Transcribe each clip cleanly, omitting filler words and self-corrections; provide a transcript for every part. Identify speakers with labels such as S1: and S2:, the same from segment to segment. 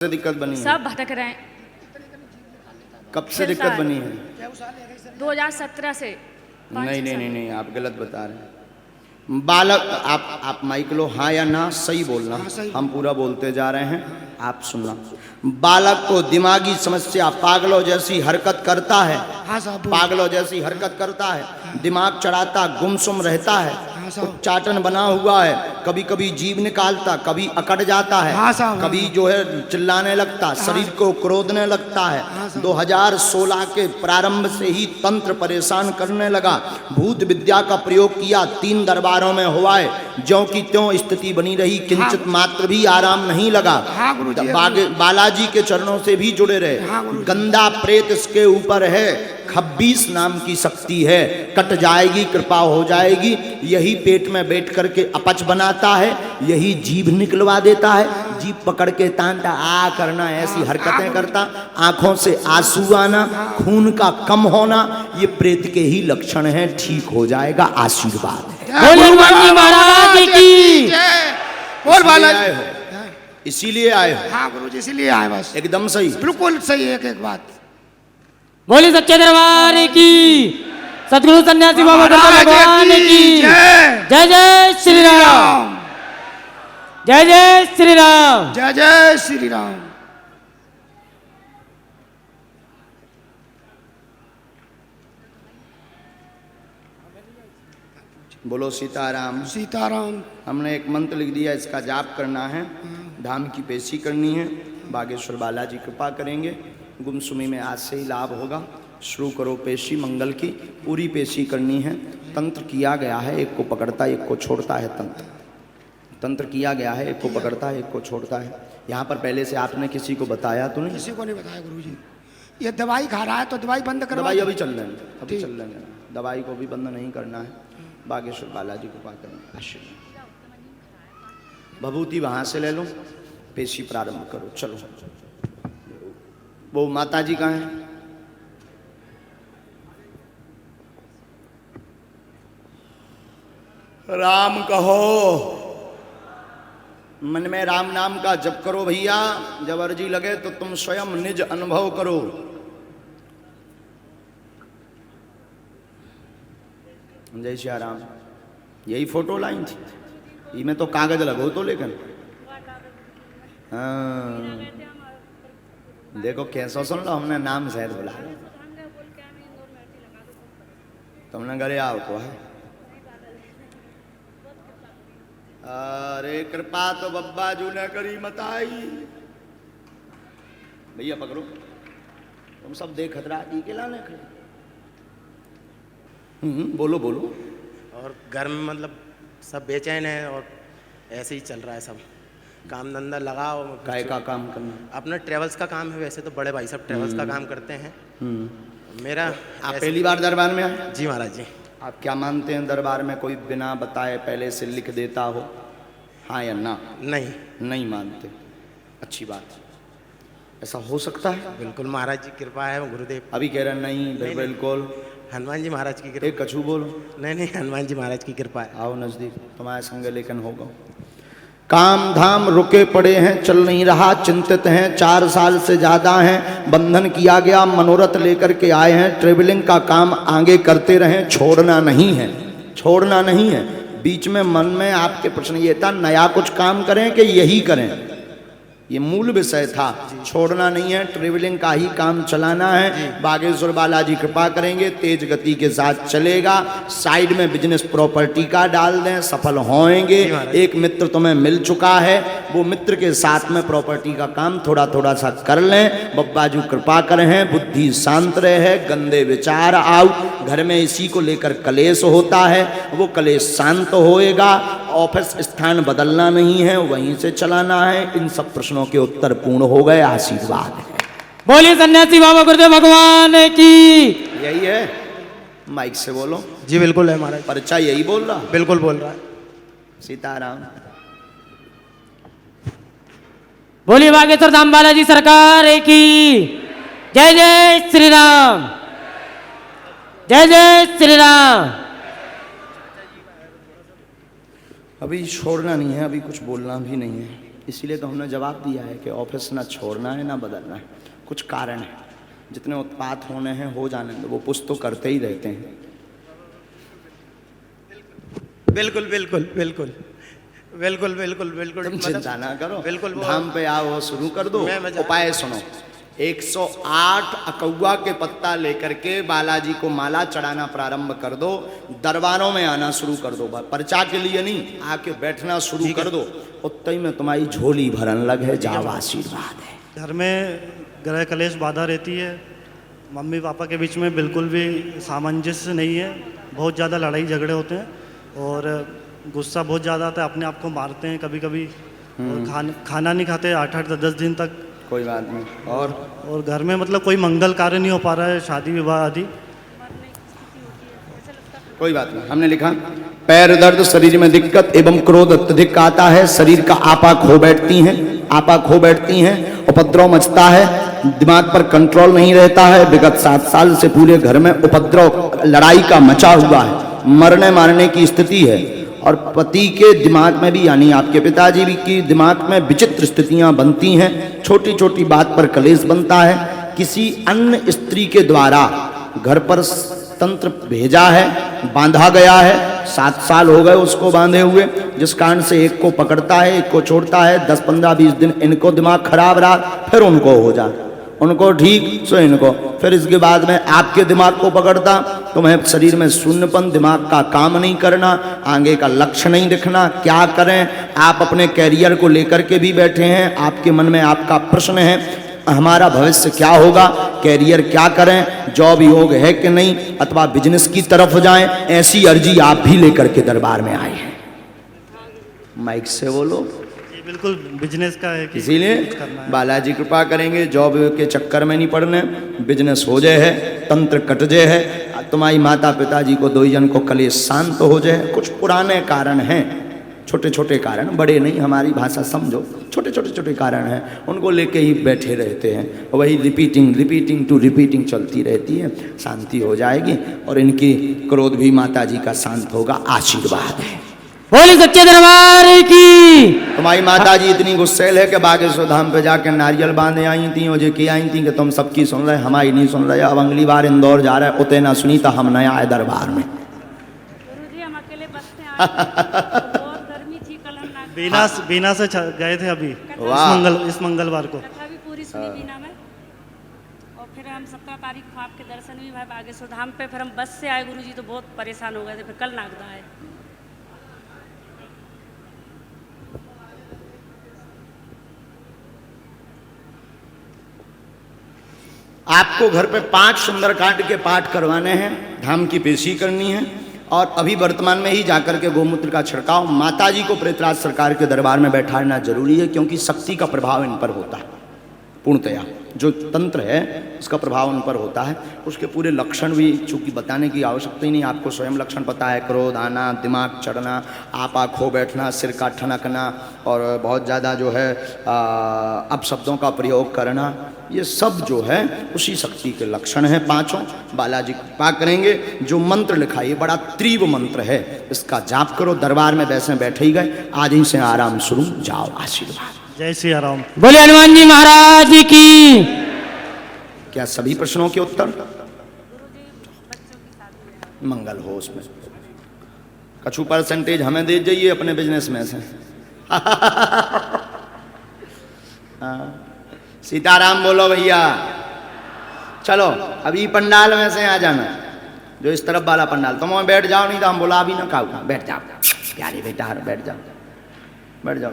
S1: से दिक्कत बनी है?
S2: सब भटक रहे हैं।
S1: कब से दिक्कत बनी है?
S2: 2017 से।
S1: नहीं, आप गलत बता रहे हैं। बालक, आप माइक लो, हाँ या ना सही बोलना। हम पूरा बोलते जा रहे हैं, आप सुनना। बालक को दिमागी समस्या, पागलों जैसी हरकत करता है, पागलों जैसी हरकत करता है, दिमाग चढ़ाता, गुमसुम रहता है, उच्चाटन बना हुआ है, कभी कभी जीभ निकालता, कभी अकड़ जाता है, कभी जो है चिल्लाने लगता, शरीर को क्रोधने लगता है। 2016 के प्रारंभ से ही तंत्र परेशान करने लगा। भूत विद्या का प्रयोग किया, 3 दरबारों में हुआ है, ज्यों की त्यों स्थिति बनी रही, किंचित मात्र भी आराम नहीं लगा। बालाजी के चरणों से भी जुड़े रहे। गंदा प्रेत इसके ऊपर है, खब्बीस नाम की शक्ति है, कट जाएगी, कृपा हो जाएगी। यही पेट में बैठ करके अपच बनाता है, यही जीभ निकलवा देता है, जीभ पकड़ के तानता, आ करना, ऐसी हरकतें करता, आंखों से आंसू आना, खून का कम होना, ये प्रेत के ही लक्षण हैं। ठीक हो जाएगा, आशीर्वाद है।
S3: महाराज की बोल बालाजी,
S1: इसीलिए आए हो।
S3: हाँ गुरुजी, इसीलिए आए बस।
S1: एकदम सही,
S3: बिल्कुल सही। एक बात
S4: बोली सच्चे दरबार की, सतगुरु सन्यासी बाबा भगवान की जय। जय श्री राम, जय जय श्री राम,
S3: जय जय श्री राम।
S1: बोलो सीताराम।
S3: सीताराम।
S1: हमने एक मंत्र लिख दिया, इसका जाप करना है, धाम की पेशी करनी है, बागेश्वर बालाजी कृपा करेंगे। गुमसुमी में आज से ही लाभ होगा। शुरू करो पेशी, मंगल की पूरी पेशी करनी है। तंत्र किया गया है, एक को पकड़ता है, एक को छोड़ता है। तंत्र किया गया है, एक को पकड़ता है, एक को छोड़ता है। यहाँ पर पहले से आपने किसी को बताया तो नहीं?
S3: किसी को नहीं बताया गुरुजी। ये दवाई खा रहा है तो दवाई बंद करो।
S1: दवाई अभी चल रही है, अभी चल रही है, दवाई को भी बंद नहीं करना है। बागेश्वर बालाजी कृपा करें, आशीर्वाद। भभूति वहाँ से ले लो, पेशी प्रारंभ करो। चलो, वो माता जी कहाँ है? राम कहो, मन में राम नाम का जप करो भैया। जब अर्जी लगे तो तुम स्वयं निज अनुभव करो। जय श्री राम। यही फोटो लाइन थी, इसमें तो कागज लगो तो, लेकिन हाँ देखो कैसा सुन लो, हमने नाम शायद बुला तुमने घरे आओ तो है। अरे कृपा तो बब्बा जू ने करी मताई। भैया पकड़ो, तुम सब देख खतरा की के लाने खड़े। बोलो बोलो।
S5: और घर में मतलब सब बेचैन है और ऐसे ही चल रहा है सब। काम धंधा लगाओ।
S1: काय का काम करना?
S5: अपना ट्रेवल्स का काम है, वैसे तो बड़े भाई सब ट्रेवल्स का काम करते हैं। मेरा
S1: आप पहली बार दरबार में आए?
S5: जी महाराज जी।
S1: आप क्या मानते हैं, दरबार में कोई बिना बताए पहले से लिख देता हो, हाँ या ना? नहीं मानते, अच्छी बात। ऐसा हो सकता है?
S5: बिल्कुल महाराज जी कृपा है, गुरुदेव।
S1: अभी कह रहे नहीं, बिल्कुल
S5: हनुमान जी महाराज की कृपा।
S1: एक कछू बोलो।
S5: नहीं, हनुमान जी महाराज की कृपा है।
S1: आओ नजदीक, तुम्हारे संग लेकिन होगा। काम धाम रुके पड़े हैं, चल नहीं रहा, चिंतित हैं, 4 साल से ज़्यादा हैं, बंधन किया गया, मनोरथ लेकर के आए हैं। ट्रेवलिंग का काम आगे करते रहें, छोड़ना नहीं है, छोड़ना नहीं है। बीच में मन में आपके प्रश्न ये था, नया कुछ काम करें कि यही करें, ये मूल विषय था। छोड़ना नहीं है, ट्रेवलिंग का ही काम चलाना है। बागेश्वर बालाजी कृपा करेंगे, तेज गति के साथ चलेगा। साइड में बिजनेस प्रॉपर्टी का डाल दें, सफल होएंगे। एक मित्र तुम्हें मिल चुका है, वो मित्र के साथ में प्रॉपर्टी का काम थोड़ा थोड़ा सा कर लें। बब्बाजू कृपा करें, बुद्धि शांत रहे, गंदे विचार आओ। घर में इसी को लेकर कलेश होता है, वो कलेश शांत होएगा। ऑफिस स्थान बदलना नहीं है, वहीं से चलाना है। इन सब प्रश्नों के उत्तर पूर्ण हो गए, आशीर्वाद है।
S4: बोलिए सन्यासी बाबा गुरुदेव भगवान की।
S1: यही है, माइक से बोलो।
S5: जी बिल्कुल है महाराज।
S1: परिचय यही बोल रहा?
S5: बिल्कुल बोल रहा है।
S1: सीताराम।
S4: बोलिए बागेश्वर धाम बालाजी सरकार की जय। जय श्री राम, जय जय श्री राम।
S1: अभी छोड़ना नहीं है, अभी कुछ बोलना भी नहीं है। इसीलिए तो हमने जवाब दिया है कि ऑफिस ना छोड़ना है ना बदलना है। कुछ कारण है, जितने उत्पात होने हैं हो जाने दो, वो पुष्ट तो करते ही रहते हैं।
S5: बिल्कुल बिल्कुल बिल्कुल बिल्कुल बिल्कुल बिल्कुल
S1: तुम चिंता ना करो,
S5: बिल्कुल
S1: धाम पे आओ, शुरू कर दो।
S5: मैं
S1: उपाय सुनो, 108 अकौआ के पत्ता लेकर के बालाजी को माला चढ़ाना प्रारंभ कर दो। दरबारों में आना शुरू कर दो, पर्चा के लिए नहीं, आके बैठना शुरू कर दो। उतई में तुम्हारी झोली भरन लग है, जाओ आशीर्वाद है।
S6: घर में ग्रह कलेश बाधा रहती है, मम्मी पापा के बीच में बिल्कुल भी सामंजस्य नहीं है, बहुत ज़्यादा लड़ाई झगड़े होते हैं और गुस्सा बहुत ज़्यादा आता है, अपने आप को मारते हैं कभी कभी, और खाना नहीं खाते 8-8 10 दिन तक।
S1: कोई बात नहीं। और
S6: घर में मतलब कोई मंगल कार्य नहीं हो पा रहा है, शादी विवाह आदि।
S1: कोई बात नहीं, हमने लिखा पैर दर्द, शरीर में दिक्कत एवं क्रोध अत्यधिक आता है, शरीर का आपा खो बैठती हैं, आपा खो बैठती हैं, उपद्रव मचता है, दिमाग पर कंट्रोल नहीं रहता है। विगत 7 साल से पूरे घर में उपद्रव, लड़ाई का मचा हुआ है, मरने मारने की स्थिति है। और पति के दिमाग में भी, यानी आपके पिताजी भी की दिमाग में विचित्र स्थितियां बनती हैं, छोटी छोटी बात पर कलेश बनता है। किसी अन्य स्त्री के द्वारा घर पर तंत्र भेजा है, बांधा गया है, 7 साल हो गए उसको बांधे हुए, जिस कारण से एक को पकड़ता है एक को छोड़ता है। 10, 15, 20 दिन इनको दिमाग खराब रहा, फिर उनको हो जाता, उनको ठीक सो इनको, फिर इसके बाद में आपके दिमाग को पकड़ता, तुम्हें शरीर में शून्यपन, दिमाग का काम नहीं करना, आगे का लक्ष्य नहीं दिखना, क्या करें। आप अपने कैरियर को लेकर के भी बैठे हैं, आपके मन में आपका प्रश्न है हमारा भविष्य क्या होगा, कैरियर क्या करें, जॉब योग है कि नहीं, अथवा बिजनेस की तरफ जाएं, ऐसी अर्जी आप भी लेकर के दरबार में आए हैं। माइक से बोलो।
S6: ये बिल्कुल बिजनेस का है कि
S1: इसीलिए
S6: करना है।
S1: बालाजी कृपा करेंगे, जॉब के चक्कर में नहीं पड़ने, बिजनेस हो जाए है, तंत्र कट जाए है, तुम्हारी माता पिताजी को 2 जन को कलेश शांत हो जाए। कुछ पुराने कारण हैं, छोटे छोटे कारण, बड़े नहीं, हमारी भाषा समझो, छोटे छोटे कारण हैं, उनको लेके ही बैठे रहते हैं। वही रिपीटिंग टू रिपीटिंग चलती रहती है, शांति हो जाएगी और इनकी क्रोध भी माता जी का शांत होगा। आशीर्वाद है।
S4: बोली सच्चे दरबार की।
S1: तुम्हारी माता जी इतनी गुस्सेल है कि बागेश्वर धाम पे जाकर नारियल बांधे आई थी, और जो की आई थी कि तुम सबकी सुन रहे, हमारी नहीं सुन रहे। अब अगली बार इंदौर जा रहे, उतने ना सुनी तो हम नया आए दरबार में।
S2: गुरुजी हम अकेले बस से आए थे, बहुत गर्मी थी, कल हम
S6: बीना से गए थे अभी
S1: वाह।
S6: इस मंगलवार को।
S2: कथा भी पूरी सुनी बीना में, और फिर हम 17 तारीख को आपके दर्शन भी भाई बागेश्वर धाम पे, फिर हम बस से आए गुरुजी, तो बहुत परेशान हो गए थे, फिर कल नागदा आए।
S1: आपको घर पे 5 सुंदरकांड के पाठ करवाने हैं, धाम की पेशी करनी है, और अभी वर्तमान में ही जाकर के गोमूत्र का छिड़काव माताजी को प्रेतराज सरकार के दरबार में बैठाना जरूरी है, क्योंकि शक्ति का प्रभाव इन पर होता है। पूर्णतया जो तंत्र है उसका प्रभाव उन पर होता है। उसके पूरे लक्षण भी चूंकि बताने की आवश्यकता ही नहीं, आपको स्वयं लक्षण पता है। क्रोध आना, दिमाग चढ़ना, आपा खो बैठना, सिर का ठनकना, और बहुत ज़्यादा जो है अपशब्दों का प्रयोग करना, ये सब जो है उसी शक्ति के लक्षण हैं 5। बालाजी कृपा करेंगे। जो मंत्र लिखा ये बड़ा तीव्र मंत्र है, इसका जाप करो। दरबार में वैसे बैठे ही गए, आज ही से आराम शुरू, जाओ आशीर्वाद।
S6: जय श्री राम।
S4: बोले हनुमान जी महाराज की।
S1: क्या सभी प्रश्नों के उत्तर? मंगल हो उसमें। कछु परसेंटेज हमें दे जाइए अपने बिजनेस में से। सीताराम बोलो भैया। चलो अभी पंडाल में से आ जाना, जो इस तरफ वाला पंडाल, तुम वहाँ बैठ जाओ, नहीं तो हम बोला अभी ना खाओ, बैठ जाओ प्यारे बेटा, बैठ जाओ बैठ जाओ।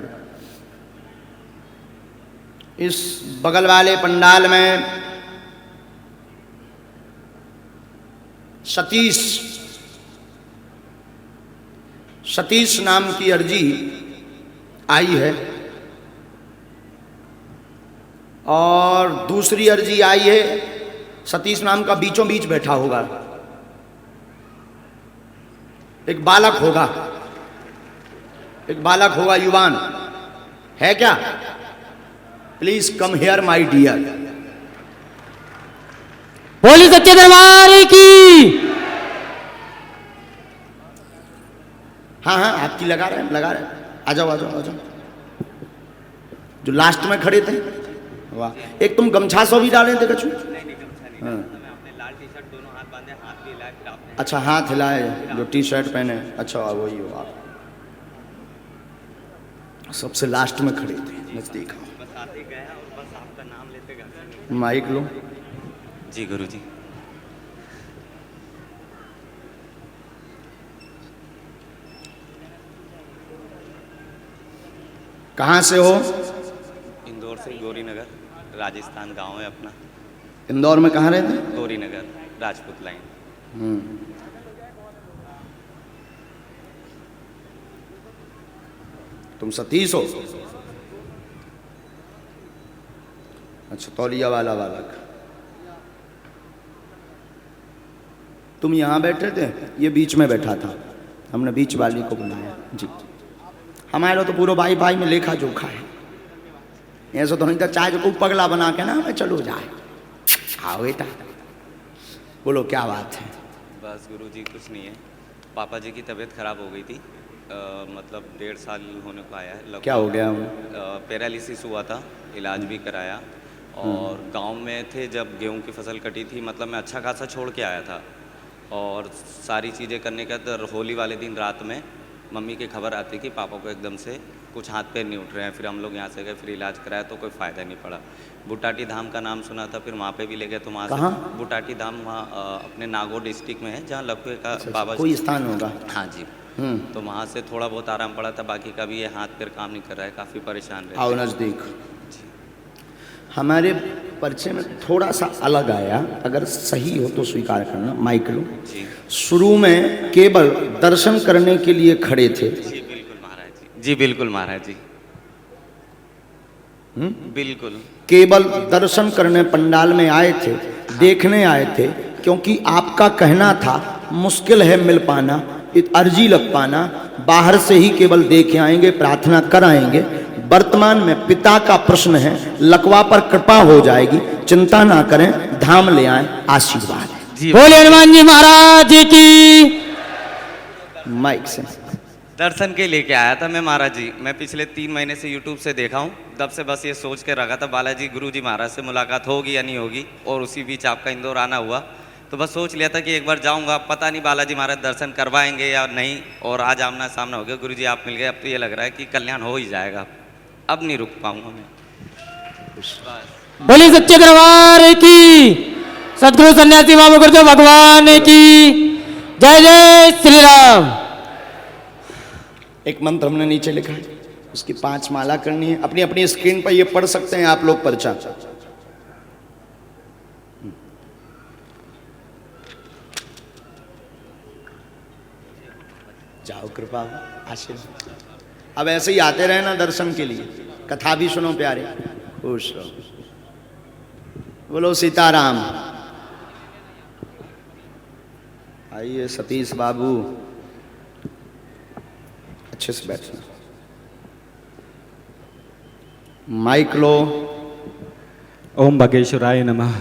S1: इस बगल वाले पंडाल में सतीश नाम की अर्जी आई है, और दूसरी अर्जी आई है, सतीश नाम का बीचों बीच बैठा होगा, एक बालक होगा युवान है क्या? Please come here my dear.
S4: बोली सच्चे दरबार की।
S1: हाँ आपकी लगा रहे, आ जाओ। जो लास्ट में खड़े थे? वाह, एक तुम गमछा सो भी डाले थे कछु? हाँ। अच्छा, हाथ हिलाए, जो टी शर्ट पहने, अच्छा वही हो आप। सबसे लास्ट में खड़े थे, नजदीक आओ। माइक लो।
S7: जी गुरुजी।
S1: कहाँ से हो?
S7: इंदौर से, गौरी नगर, राजस्थान गांव है अपना।
S1: इंदौर में कहाँ रहते?
S7: गौरी नगर, राजपूत लाइन।
S1: तुम सतीश हो? अच्छा, तौलिया वाला बालक। तुम यहाँ बैठे थे, ये बीच में बैठा था, हमने बीच वाली को बुलाया जी। हमारे तो पूरा भाई भाई में लेखा जोखा है, ऐसा तो नहीं था चाहे जो को पगला बना के ना मैं चलो जाए। आओ बेटा, बोलो क्या बात है?
S7: बस गुरुजी कुछ नहीं है, पापा जी की तबीयत खराब हो गई थी। मतलब 1.5 साल होने को आया है।
S1: क्या हो गया?
S7: पैरालिसिस हुआ था, इलाज भी कराया। और गांव में थे जब गेहूं की फसल कटी थी, मतलब मैं अच्छा खासा छोड़ के आया था। और सारी चीज़ें करने के बाद होली वाले दिन रात में मम्मी की खबर आती कि पापा को एकदम से कुछ हाथ पैर नहीं उठ रहे हैं। फिर हम लोग यहाँ से गए, फिर इलाज कराया तो कोई फ़ायदा नहीं पड़ा। बुटाटी धाम का नाम सुना था, फिर वहाँ पे भी ले गए तो वहाँ से बुटाटी धाम वहाँ अपने नागौर डिस्ट्रिक्ट में है, जहाँ लखुए का बाबा
S1: कोई स्थान होगा।
S7: हाँ जी। तो वहाँ से थोड़ा बहुत आराम पड़ा था, बाकी का भी ये हाथ पैर काम नहीं कर रहा है, काफ़ी परेशान रहे।
S1: आओ नज़दीक। हमारे परिचय में थोड़ा सा अलग आया, अगर सही हो तो स्वीकार करना। माइक लो। शुरू में केवल दर्शन करने के लिए खड़े थे।
S7: जी बिल्कुल महाराज जी। जी बिल्कुल महाराज जी। बिल्कुल।
S1: केवल दर्शन करने पंडाल में आए थे, देखने आए थे, क्योंकि आपका कहना था मुश्किल है मिल पाना, अर्जी लग पाना, बाहर से ही केवल देखे आएंगे, प्रार्थना कर आएंगे। वर्तमान में पिता का प्रश्न है, लकवा पर कृपा हो जाएगी, चिंता ना करें, धाम ले आए, आशीर्वाद।
S4: बोले हनुमान जी महाराज की।
S1: माइक से
S7: दर्शन के लेके आया था मैं महाराज जी। मैं पिछले 3 महीने से यूट्यूब से देखा हूँ, तब से बस ये सोच के रखा था बालाजी गुरुजी महाराज से मुलाकात होगी या नहीं होगी। और उसी बीच आपका इंदौर आना हुआ, तो बस सोच लिया था कि एक बार जाऊंगा। पता नहीं बालाजी महाराज दर्शन करवाएंगे या नहीं, और आज आमना सामना हो गया। गुरुजी आप मिल गए, अब तो ये लग रहा है कि कल्याण हो ही जाएगा, अब नहीं रुक पाऊंगा मैं।
S4: बोली सच्चे दरबार की, सदगुरु सन्यासी बाबा गुरुदेव भगवान की जय। जय श्री राम।
S1: एक मंत्र हमने नीचे लिखा है, उसकी 5 माला करनी है। अपनी अपनी स्क्रीन पर ये पढ़ सकते हैं आप लोग पर्चा। जाओ, कृपा आशीर्वाद। अब ऐसे ही आते रहे ना दर्शन के लिए, कथा भी सुनो प्यारे, खुश रहो। बोलो सीताराम। आइए सतीश बाबू, अच्छे से बैठना। माइक लो।
S8: ओम बागेश्वराय नमः।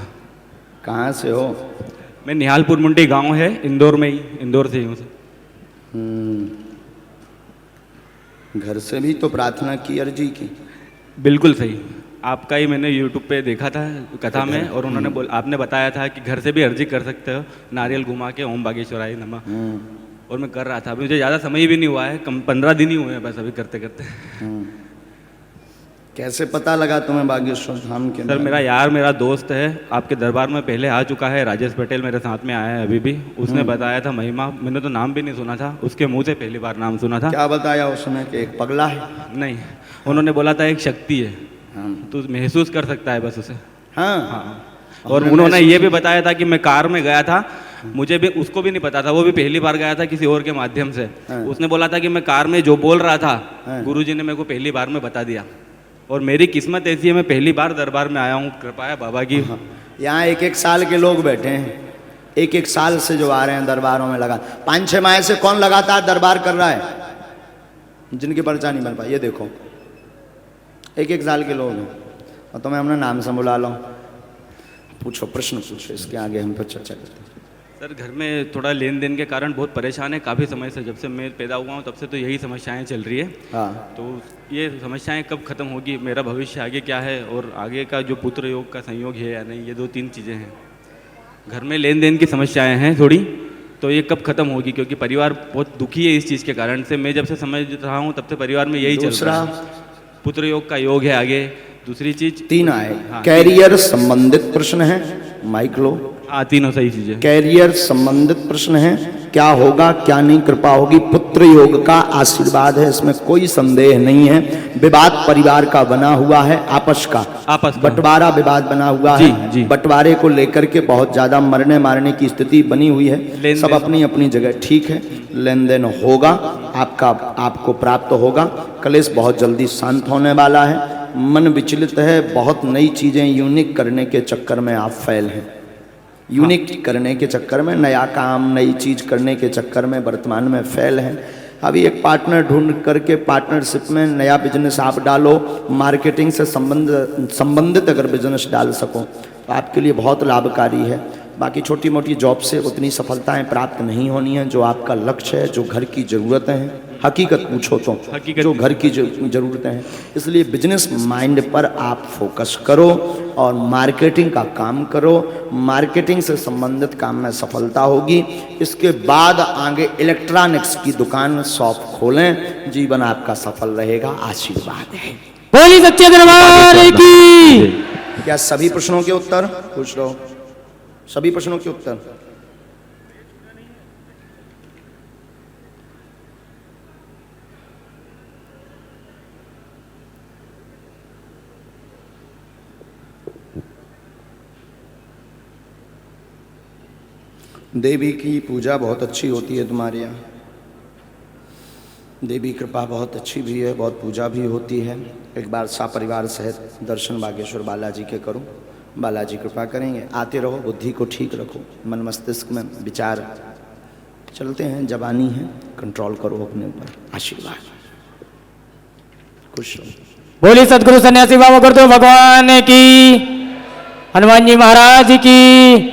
S1: कहाँ से हो?
S8: मैं निहालपुर मुंडी गांव है, इंदौर में ही, इंदौर से ही हूँ।
S1: घर से भी तो प्रार्थना की, अर्जी की?
S8: बिल्कुल सही, आपका ही मैंने यूट्यूब पे देखा था कथा में, और उन्होंने आपने बताया था कि घर से भी अर्जी कर सकते हो, नारियल घुमा के ओम बागेश्वराय नमः। और मैं कर रहा था, अभी मुझे ज़्यादा समय भी नहीं हुआ है, कम 15 दिन ही हुए हैं बस अभी करते करते।
S1: कैसे पता लगा तुम्हें बागेश्वर धाम के?
S8: सर मेरा यार, मेरा दोस्त है, आपके दरबार में पहले आ चुका है, राजेश पटेल मेरे साथ में आया है अभी भी। उसने बताया था महिमा, मैंने तो नाम भी नहीं सुना था, उसके मुंह से पहली बार नाम सुना था।
S1: क्या बताया उसने कि एक पगला है?
S8: नहीं, उन्होंने बोला था एक शक्ति है, तू महसूस कर सकता है बस उसे।
S1: हाँ।
S8: और उन्होंने ये भी बताया था कि मैं कार में गया था, मुझे भी, उसको भी नहीं पता था, वो भी पहली बार गया था किसी और के माध्यम से। उसने बोला था कि मैं कार में जो बोल रहा था, गुरुजी ने मेरे को पहली बार में बता दिया। और मेरी किस्मत ऐसी है, मैं पहली बार दरबार में आया हूँ, कृपा है बाबा की।
S1: यहाँ 1-1 साल के लोग बैठे हैं, 1-1 साल से जो आ रहे हैं दरबारों में लगा। 5-6 माह से कौन लगातार दरबार कर रहा है, जिनकी पर्चा नहीं बन पाई? ये देखो 1-1 साल के लोग हैं। और तुम्हें हमने नाम से बुला लो, पूछो, प्रश्न पूछो, इसके आगे हम पर चर्चा करते हैं।
S8: सर घर में थोड़ा लेन देन के कारण बहुत परेशान है काफ़ी समय से, जब से मैं पैदा हुआ हूँ तब से तो यही समस्याएं चल रही है।
S1: हाँ।
S8: तो ये समस्याएं कब खत्म होगी, मेरा भविष्य आगे क्या है, और आगे का जो पुत्र योग का संयोग है या नहीं, ये 2-3 चीज़ें हैं। घर में लेन देन की समस्याएं हैं थोड़ी, तो ये कब खत्म होगी, क्योंकि परिवार बहुत दुखी है इस चीज़ के कारण से। मैं जब से समझ रहा हूँ तब से परिवार में यही चल रहा है। पुत्र योग का योग है आगे। दूसरी चीज
S1: 3 आए।
S8: हाँ।
S1: कैरियर संबंधित प्रश्न है, माइक लो।
S8: हाँ, तीनों सही चीजें।
S1: कैरियर संबंधित प्रश्न है, क्या होगा क्या नहीं, कृपा होगी। पुत्र योग का आशीर्वाद है, इसमें कोई संदेह नहीं है। विवाद परिवार का बना हुआ है, आपस का बंटवारा विवाद बना हुआ है।
S8: जी।
S1: बंटवारे को लेकर के बहुत ज्यादा मरने मारने की स्थिति बनी हुई है। सब अपनी अपनी जगह ठीक है, लेन देन होगा, आपको प्राप्त होगा। कलेश बहुत जल्दी शांत होने वाला है। मन विचलित है, बहुत नई चीजें यूनिक करने के चक्कर में आप फेल हैं। यूनिक करने के चक्कर में, नया काम नई चीज करने के चक्कर में वर्तमान में फेल हैं। अभी एक पार्टनर ढूंढ करके पार्टनरशिप में नया बिजनेस आप डालो। मार्केटिंग से संबंधित अगर बिजनेस डाल सको तो आपके लिए बहुत लाभकारी है। बाकी छोटी मोटी जॉब से उतनी सफलताएं प्राप्त नहीं होनी है। जो आपका लक्ष्य है, जो घर की ज़रूरतें हैं, हकीकत पूछो तो जो घर की ज़रूरतें हैं, इसलिए बिजनेस माइंड पर आप फोकस करो और मार्केटिंग का काम करो। मार्केटिंग से संबंधित काम में सफलता होगी। इसके बाद आगे इलेक्ट्रॉनिक्स की दुकान शॉप खोलें, जीवन आपका सफल रहेगा। आशीर्वाद है।
S4: बोली सच्चे दरबार की।
S1: क्या सभी प्रश्नों के उत्तर पूछ लो? सभी प्रश्नों के उत्तर? देवी की पूजा बहुत अच्छी होती है तुम्हारे यहाँ। देवी कृपा बहुत अच्छी भी है, बहुत पूजा भी होती है। एक बार सपरिवार सहित दर्शन बागेश्वर बालाजी के करो, बालाजी कृपा करेंगे। आते रहो, बुद्धि को ठीक रखो, मन मस्तिष्क में विचार चलते हैं, जवानी है, कंट्रोल करो अपने ऊपर। आशीर्वाद, खुश रहो।
S4: बोली सदगुरु सन्यासी बाबा गुरुदेव भगवान की, हनुमान जी महाराज की।